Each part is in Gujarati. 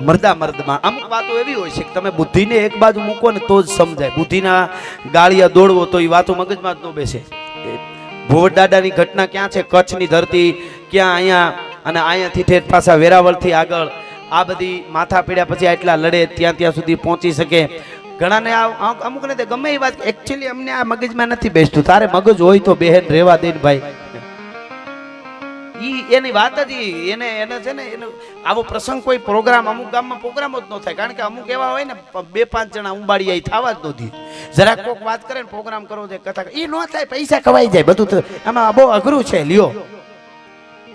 મર્દા મર્દમાં અમુક વાતો એવી હોય છે કે તમે બુદ્ધિને એક બાજુ મૂકો ને તો જ સમજાય. બુદ્ધિના ગાળિયા દોડવો તો એ વાતો મગજમાં જ ન બેસે. ભોવડ દાદાની ઘટના ક્યાં છે? કચ્છની ધરતી, ક્યાં અહીંયા, અને અહીંયાથી ઠેઠ પાછા વેરાવળથી આગળ આ બધી માથા પીડ્યા પછી આટલા લડે ત્યાં સુધી પહોંચી શકે. ઘણાને અમુકને તે ગમે એ વાત એકચ્યુઅલી અમને આ મગજમાં નથી બેસતું. તારે મગજ હોય તો બહેન રહેવા દે ભાઈ. એની વાત જ એને છે ને એનો આવો પ્રસંગ કોઈ પ્રોગ્રામ અમુક ગામમાં પ્રોગ્રામ જ ન થાય. કારણ કે અમુક એવા હોય ને 2-5 જણા ઉંબાડી આવી થવા જ નથી. જરાક કોક વાત કરે ને પ્રોગ્રામ કરવો છે, કથા એ ન થાય, પૈસા કવાઈ જાય બધું. આમાં બહુ અઘરું છે લ્યો.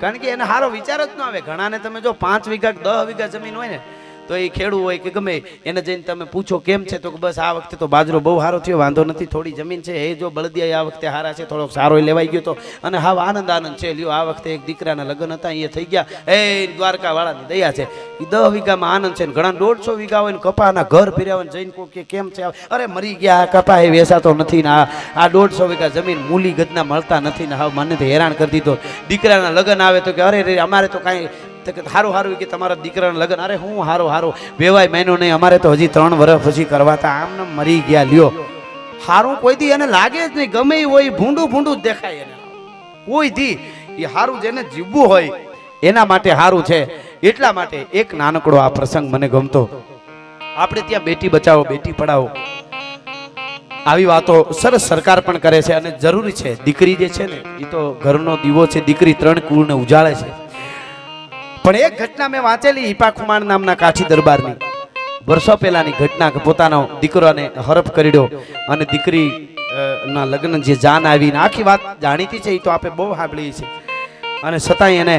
કારણ કે એને સારો વિચાર જ ન આવે. ઘણાને તમે જો 5 વીઘા 10 વીઘા જમીન હોય ને તો એ ખેડૂત હોય કે ગમે એને જઈને તમે પૂછો કેમ છે તો બસ આ વખતે તો બાજરો બહુ સારો થયો, વાંધો નથી, થોડી જમીન છે એ જો બળદિયા આ વખતે સારા છે, થોડોક સારો લેવાઈ ગયો તો, અને હા આનંદ છે લ્યો. આ વખતે એક દીકરાના લગ્ન હતા એ થઈ ગયા, એ દ્વારકા વાળાની દયા છે. એ 10 વીઘામાં આનંદ છે. ઘણા 150 વીઘા હોય ને કપાના ઘર ફેર્યા હોય જઈને કોઈ કે કેમ છે, અરે મરી ગયા, આ કપા એ વેસાતો નથી ને આ 150 વીઘા જમીન મૂલી ગદના મળતા નથી ને હા મને તો હેરાન કરી દીધો. દીકરાના લગ્ન આવે તો કે અરે અમારે તો કાંઈ હારું કે તમારા દીકરાના લગ્ન, અરે હું હારું વેવાય મહિનો નહીં, અમારે તો હજી 3 વર્ષ પછી કરવાતા, આમને મરી ગયા લ્યો. હારું કોઈ દી એને લાગે જ નહીં, ગમે એ હોય ભૂંડું જ દેખાય એને. કોઈ દી એ હારું જેને જીવવું હોય એના માટે હારું છે. એટલા માટે એક નાનકડો આ પ્રસંગ મને ગમતો. આપણે ત્યાં બેટી બચાવો બેટી પઢાવો આવી વાતો સરસ સરકાર પણ કરે છે અને જરૂરી છે. દીકરી જે છે ને એ તો ઘરનો દીવો છે, દીકરી 3 કુળને ઉજાળે છે. પણ એક ઘટના મેં વાંચેલી હિપા ખુમાણ નામના કાઠી દરબારની. વર્ષો પહેલાની ઘટના કે પોતાનો દીકરાને હરફ કર્યો અને દીકરી ના લગ્ન જે જાન આવીને આખી વાત જાણીતી છે. એ તો આપણે બહુ સાંભળી છે. અને છતાંય એને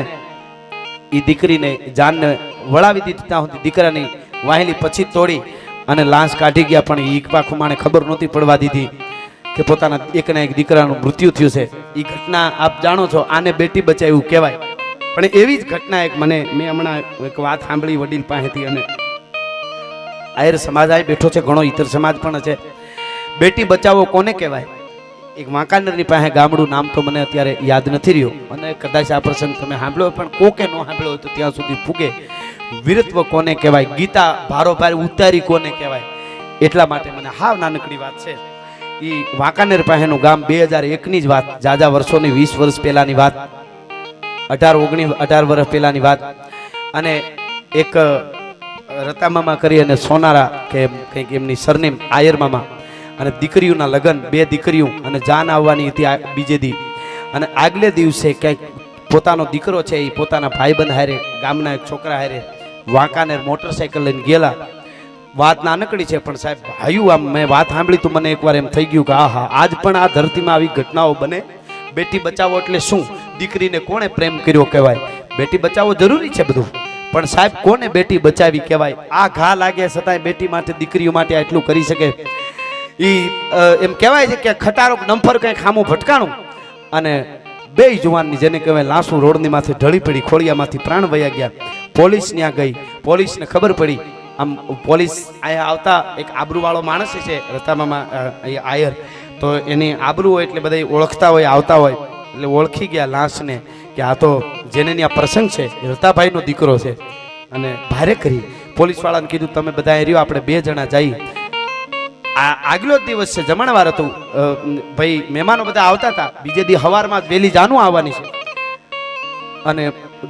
એ દીકરીને જાનને વળાવી દીધી. ત્યાં સુધી દીકરાની વાહેલી પછી તોડી અને લાશ કાઢી ગયા. પણ એ હિપા ખુમાણે ખબર નહોતી પડવા દીધી કે પોતાના એકના એક દીકરાનું મૃત્યુ થયું છે. એ ઘટના આપ જાણો છો, આને બેટી બચાવ્યું કહેવાય. પણ એવી જ ઘટના એક મેં હમણાં એક વાત સાંભળી વડીલ પાસેથી. અને આયર સમાજ આ બેઠો છે, ઘણો ઇતર સમાજ પણ છે. બેટી બચાવો કોને કહેવાય? એક વાંકાનેરની પાસે ગામડું, નામ તો મને અત્યારે યાદ નથી રહ્યો, અને કદાચ આ પ્રસંગ તમે સાંભળ્યો પણ કોકે ન સાંભળ્યો હોય તો ત્યાં સુધી પૂગે. વીરત્વ કોને કહેવાય, ગીતા ભારોભાર ઉતારી કોને કહેવાય. એટલા માટે મને હાવ નાનકડી વાત છે. એ વાંકાનેર પાસેનું ગામ, 2001ની જ વાત, જાજા વર્ષોની 20 વર્ષ પહેલાની વાત, 18 વર્ષ પહેલાની વાત. અને એક રતામામા કરી અને સોનારા કે કંઈક એમની સરનેમ આયર મામા, અને દીકરીઓના લગ્ન, 2 દીકરીઓ, અને જાન આવવાની હતી બીજે દી. અને આગલે દિવસે કંઈક પોતાનો દીકરો છે એ પોતાના ભાઈબંધ હારે, ગામના એક છોકરા હારે વાંકાનેર મોટરસાઇકલ લઈને ગયેલા. વાત નાનકડી છે પણ સાહેબ ભાઈઓ, આમ મેં વાત સાંભળી તો મને એકવાર એમ થઈ ગયું કે આહા, આજ પણ આ ધરતીમાં આવી ઘટનાઓ બને. બેટી બચાવો એટલે શું? દીકરીને કોણે પ્રેમ કર્યો કહેવાય? બેટી બચાવો જરૂરી છે બધું, પણ સાહેબ કોને બેટી બચાવી કહેવાય? આ ઘા લાગે છતાંય બેટી માટે, દીકરીઓ માટે આટલું કરી શકે. એમ કહેવાય છે કે ખટારો ડમ્ફર કંઈ ખામું ભટકાણું અને 2 જુવાનની જેને કહેવાય લાંસુ રોડની માથે ઢળી પડી, ખોળિયામાંથી પ્રાણ વયા ગયા. પોલીસ ત્યાં ગઈ, પોલીસને ખબર પડી. આમ પોલીસ અહીંયા આવતા એક આબરૂવાળો માણસ છે રતામામાં આયર, તો એની આબરૂ હોય એટલે બધા ઓળખતા હોય, આવતા હોય, એટલે ઓળખી ગયા લાશને કે આ તો જેને ત્યાં પ્રસંગ છે રતાભાઈનો દીકરો છે. અને ભારે કરી પોલીસવાળાને કીધું તમે બધા રહ્યો, આપણે 2 જણા જઈ. આ આગલો દિવસ છે, જમણવાર હતું, ભાઈ મહેમાનો બધા આવતા હતા. બીજે દી સવારમાં જ વહેલી જાનું આવવાની છે. અને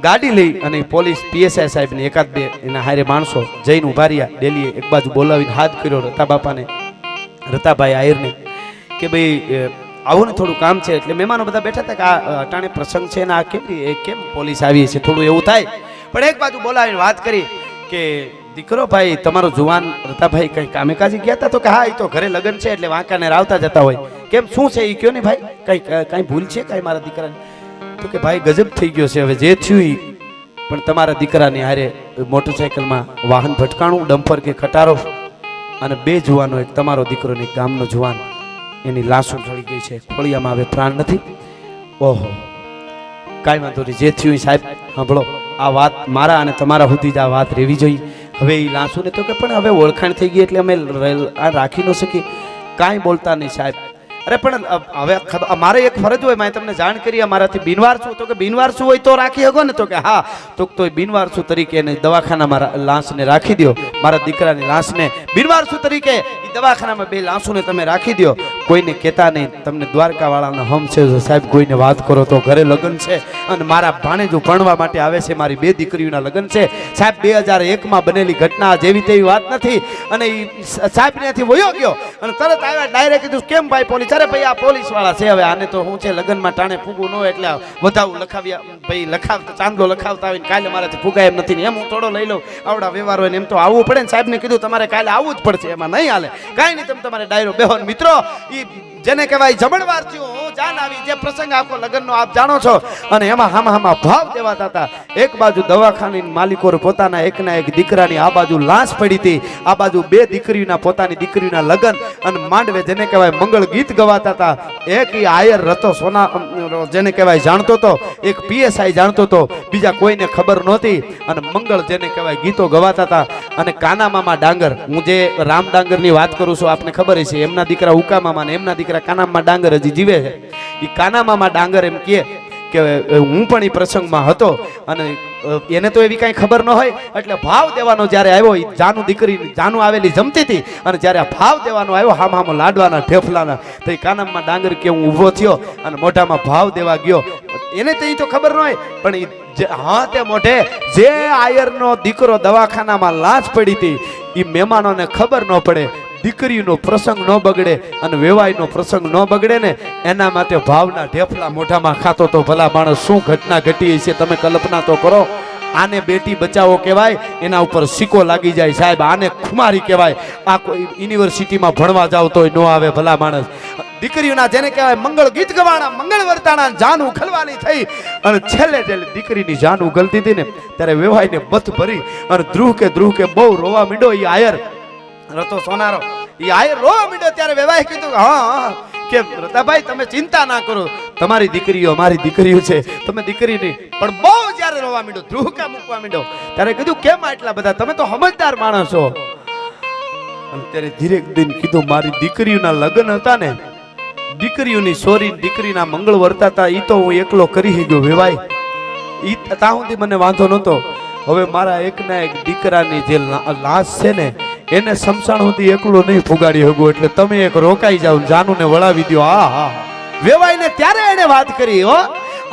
ગાડી લઈ અને પોલીસ PSI સાહેબને 1-2 એના હારે માણસો જઈને ઉભા રહ્યા. ડેલીએ એક બાજુ બોલાવીને હાથ કર્યો રતા બાપાને, રતાભાઈ આયરને, કે ભાઈ આવું ને થોડું કામ છે. એટલે મહેમાનો બધા બેઠા હતા કે આ અટાણે પ્રસંગ છે ને આ કેમ પોલીસ આવી છે, થોડું એવું થાય. પણ એક બાજુ બોલાવીને વાત કરી કે દીકરો ભાઈ તમારો જુવાન રતાભાઈ કઈ કામે કાજી ગયા હતા? તો કે હા, એ તો ઘરે લગ્ન છે એટલે વાંકાનેર આવતા જતા હોય. કેમ શું છે એ કયો ને ભાઈ, કઈ ભૂલ છે કઈ મારા દીકરાને? તો કે ભાઈ ગજબ થઈ ગયો છે, હવે જે થયું પણ તમારા દીકરાની હારે મોટરસાઇકલમાં વાહન ભટકાણું, ડમ્પર કે ખટારો, અને 2 જુવાનો, એક તમારો દીકરો ને એક ગામનો જુવાન, એની લાશો ઢળી ગઈ છે, ખોળિયામાં હવે પ્રાણ નથી. ઓહો, કાંઈ વાંધો નહીં, જે થયું સાહેબ સાંભળો, આ વાત મારા અને તમારા સુધી જ આ વાત રહેવી જોઈએ. હવે એ લાશો ને તો કે પણ હવે ઓળખાણ થઈ ગઈ એટલે અમે આ રાખી ન શકીએ. કાંઈ બોલતા નહીં સાહેબ. અરે પણ હવે મારે એક ફરજ હોય, મેં તમને જાણ કરી મારાથી બિનવાર છું, તો કે બિનવાર છું હોય તો રાખી શકો ને, તો કે હા, તો બિનવાર છું તરીકે એને દવાખાનામાં લાશને રાખી દો, મારા દીકરાની લાશને બિનવાર છું તરીકે એ દવાખાનામાં 2 લાશોને તમે રાખી દો, કોઈને કહેતા નહીં. તમને દ્વારકા વાળાનો હમ છે સાહેબ, કોઈને વાત કરો તો ઘરે લગ્ન છે અને મારા ભાણેજો ભણવા માટે આવે છે, મારી 2 દીકરીઓના લગ્ન છે સાહેબ. 2001માં બનેલી ઘટના જેવી તેવી વાત નથી. અને એ સાહેબ ત્યાંથી વયો ગયો અને તરત આવ્યા, ડાયરેક્ટ કીધું કેમ ભાઈ પોલીસ? અરે ભાઈ આ પોલીસ વાળા છે, હવે આને તો હું છે લગ્નમાં ટાણે ફૂગવું ન હોય એટલે વધાવું લખાવ્યા ભાઈ, લખાવતા ચાંદલો લખાવતા હોય ને કાલે મારાથી ફૂગાય એમ નથી ને, એમ હું થોડો લઈ લઉં, આવડા વ્યવહાર હોય ને એમ તો આવવું પડે ને. સાહેબને કીધું તમારે કાલે આવવું જ પડશે, એમાં નહીં હાલે, કાંઈ નહીં, તમે તમારે ડાયરો બેહો. મિત્રો એ જેને કહેવાય જમણવાર થયું, હું જાન આવી, જે પ્રસંગ આખો લગ્નનો આપ જાણો છો, અને એમાં હામાં ભાવ દેવાતા હતા. એક બાજુ દવાખાની માલિકો પોતાના એકના એક દીકરાની, આ બાજુ લાશ પડી હતી, આ બાજુ 2 દીકરીઓના પોતાની દીકરીઓના લગ્ન, અને માંડવે જેને કહેવાય મંગળ ગીત ગવાતા હતા. એક ઈ આયર રતો સોના જેને કહેવાય જાણતો હતો, એક PSI જાણતો હતો, બીજા કોઈને ખબર નહોતી, અને મંગળ જેને કહેવાય ગીતો ગવાતા હતા. અને કાના મામા ડાંગર, હું જે રામ ડાંગરની વાત કરું છું આપને ખબર છે, એમના દીકરા ઉકા મામા ને એમના દીકરા કાના મામા ડાંગર હજી જીવે છે. એ કાના મામા ડાંગર એમ કે હું પણ એ પ્રસંગમાં હતો, અને એને તો એવી કાંઈ ખબર ન હોય, એટલે ભાવ દેવાનો જ્યારે આવ્યો, એ જાનુ દીકરી જાનુ આવેલી જમતી હતી, અને જ્યારે આ ભાવ દેવાનો આવ્યો હામ લાડવાના ઢેફલાના, તો એ કાનામાં ડાંગર કે હું ઊભો થયો અને મોઢામાં ભાવ દેવા ગયો. એને તો એ તો ખબર ન હોય, પણ હા તે મોઢે જે આયરનો દીકરો દવાખાનામાં લાશ પડી હતી, એ મહેમાનોને ખબર ન પડે, દીકરીનો પ્રસંગ ન બગડે અને વેવાઈનો પ્રસંગ ન બગડે ને, એના માટે ભાવના ઢેફલા મોઢામાં ખાતો તો ભલા માણસ શું ઘટના ઘટી છે તમે કલ્પના તો કરો. આને બેટી બચાવો કહેવાય, એના ઉપર સિક્કો લાગી જાય સાહેબ, આને ખુમારી કહેવાય. આ કોઈ યુનિવર્સિટીમાં ભણવા જાવ તોય ન આવે ભલા માણસ. દીકરીઓના જેને કહેવાય મંગળ ગીત ગવાના, મંગળ વર્તાના, જાન ઉખલવાની થઈ, અને છેલ્લે દીકરીની જાન ઉગલતી હતી ને, ત્યારે વેવાઈને બથ ભરી અને ધ્રુવ કે બહુ રોવા મીડો. એ આયર રતો સોનારો, એ આયર રોવા મીડો, ત્યારે વેવાએ કીધું હા કે રતાભાઈ તમે ચિંતા ના કરો, તમારી દીકરીઓ મારી દીકરીઓ છે, તમે દીકરીની. પણ બહુ જ્યારે રોવા મીડો, ધ્રુવકા મૂકવા મીડો, ત્યારે કીધું કેમ આટલા બધા, તમે તો સમજદાર માણસ છો. અને ત્યારે ધીરે દિન કીધું મારી દીકરીઓના લગ્ન હતા ને, દીકરીઓની સોરી દીકરીના મંગળ વર્તા હતા, એ તો હું એકલો કરી ગયો વેવાય, ઈ ત્યાં સુધી મને વાંધો નહોતો. હવે મારા એકના એક દીકરાની જે લાશ છે ને, એને સમસાણ સુધી એકલો નહીં ફુગાડી શકું, એટલે તમે એક રોકાઈ જાવ, જાનુને વળાવી દો. હા વેવાઈને ત્યારે એને વાત કરી હો.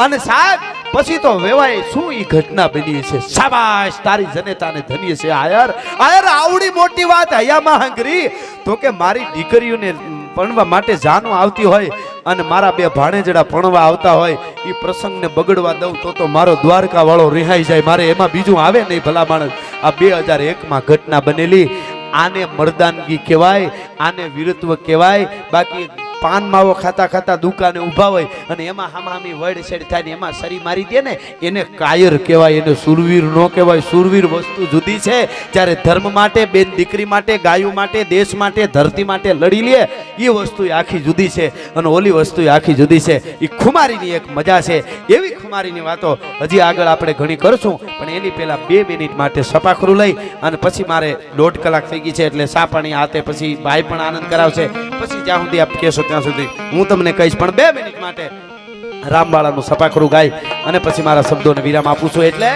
અને સાહેબ પછી તો વેવાય શું ઈ ઘટના બની છે, શાબાશ તારી જનેતાને ધન્ય છે આયર. આવડી મોટી વાત હયામાં હંગરી, તો કે મારી દીકરીઓને ભણવા માટે જાનું આવતી હોય અને મારા 2 ભાણેજડા ભણવા આવતા હોય, એ પ્રસંગને બગડવા દઉં તો મારો દ્વારકા વાળો રિહાઈ જાય, મારે એમાં બીજું આવે નહીં ભલા માણસ. આ 2001માં ઘટના બનેલી, આને મર્દાનગી કહેવાય, આને વીરત્વ કહેવાય. બાકી પાન માવો ખાતા ખાતા દુકાને ઊભા હોય અને એમાં હામામી વડસેડ થાય ને એમાં સરી મારી દે ને, એને કાયર કહેવાય, એને સુરવીર ન કહેવાય. સુરવીર વસ્તુ જુદી છે, જ્યારે ધર્મ માટે, બેન દીકરી માટે, ગાયો માટે, દેશ માટે, ધરતી માટે લડી લે, એ વસ્તુ આખી જુદી છે, અને ઓલી વસ્તુ આખી જુદી છે. એ ખુમારીની એક મજા છે. એવી ખુમારીની વાતો હજી આગળ આપણે ઘણી કરશું, પણ એની પહેલા 2 મિનિટ માટે સપાખરું લઈ અને પછી મારે 1.5 કલાક થઈ ગઈ છે, એટલે સા પાણી આતે પછી ભાઈ પણ આનંદ કરાવશે. પછી જ્યાં સુધી આપ કહેશો ત્યાં સુધી હું તમને કહીશ, પણ 2 મિનિટ માટે રામવાળાનું સપાખરું ગાય અને પછી મારા શબ્દોને વિરામ આપું છું. એટલે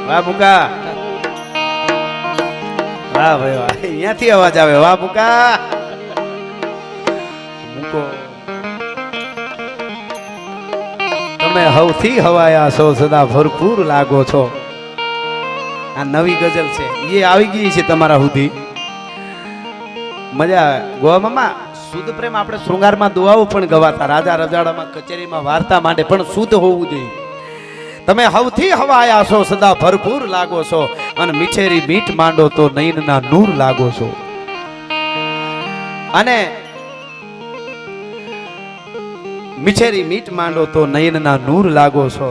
વાહ મુકા, વાહ ભાઈ વાહ, અહીંયાથી અવાજ આવે, વાહ મુકા મૂકો. તમે હવથી હવાયા છો, સદા ભરપૂર લાગો છો. આ નવી ગઝલ છે, એ આવી ગઈ છે તમારા સુધી, મજા આવે. ગોવા મામા શુદ્ધ પ્રેમ આપણે શૃંગારમાં દુઆઓ પણ ગવાતા, રાજા રજાડામાં કચેરીમાં વાર્તા માંડે, પણ શુદ્ધ હોવું જોઈએ. તમે હવથી હવાયા છો, સદા ભરપૂર લાગો છો, અને મીઠેરી મીઠ માંડો તો નયનના નૂર લાગો છો. અને મીઠેરી મીઠ માંડો તો નયનના નૂર લાગો છો.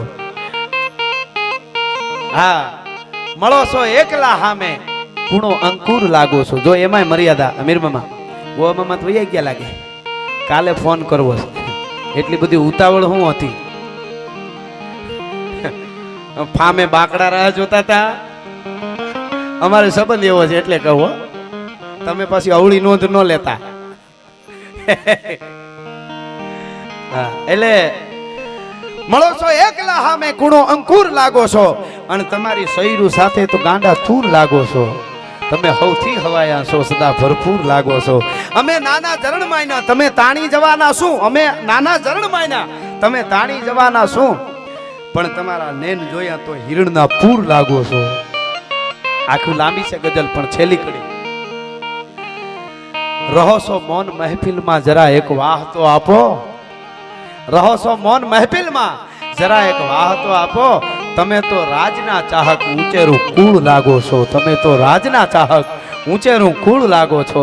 હા મળો છો એકલા હામે, કુણો અંકુર લાગો છો. જો એમાંય મર્યાદા, અમીર મામા ગોવા મામા તો વૈયા ગયા લાગે, કાલે ફોન કરવો છે, એટલી બધી ઉતાવળ હું હતી. ફામે બાકડા રાહ જોતા હતા. અમારે સંબંધ એવો છે એટલે કહું, તમે પછી અવળી નોંધ ન લેતા. હા, એટલે મળો છો એકલા હામે કુણો અંકુર લાગો છો, અને તમારી સૈરું સાથે તો ગાંડા થૂર લાગો છો. તમે સૌથી હવાયા છો, સદા ભરપૂર લાગો છો. અમે નાના જરણ માયના, તમે તાણી જવાના શું? અમે નાના જરણ માયના, તમે તાણી જવાના શું? પણ તમારા નેન જોયા તો હિરણના પૂર લાગો છો. આખું લાંબી છે ગઝલ, પણ છેલ્લી કડી. રહો છો મૌન મહેફિલમાં, જરા એક વાહ તો આપો. રહો છો મૌન મહેફિલમાં, જરા એક વાહ તો આપો. તમે તો રાજના ચાહક ઊંચેરું કુળ લાગો છો. તમે તો રાજના ચાહક ઊંચેરું કુળ લાગો છો.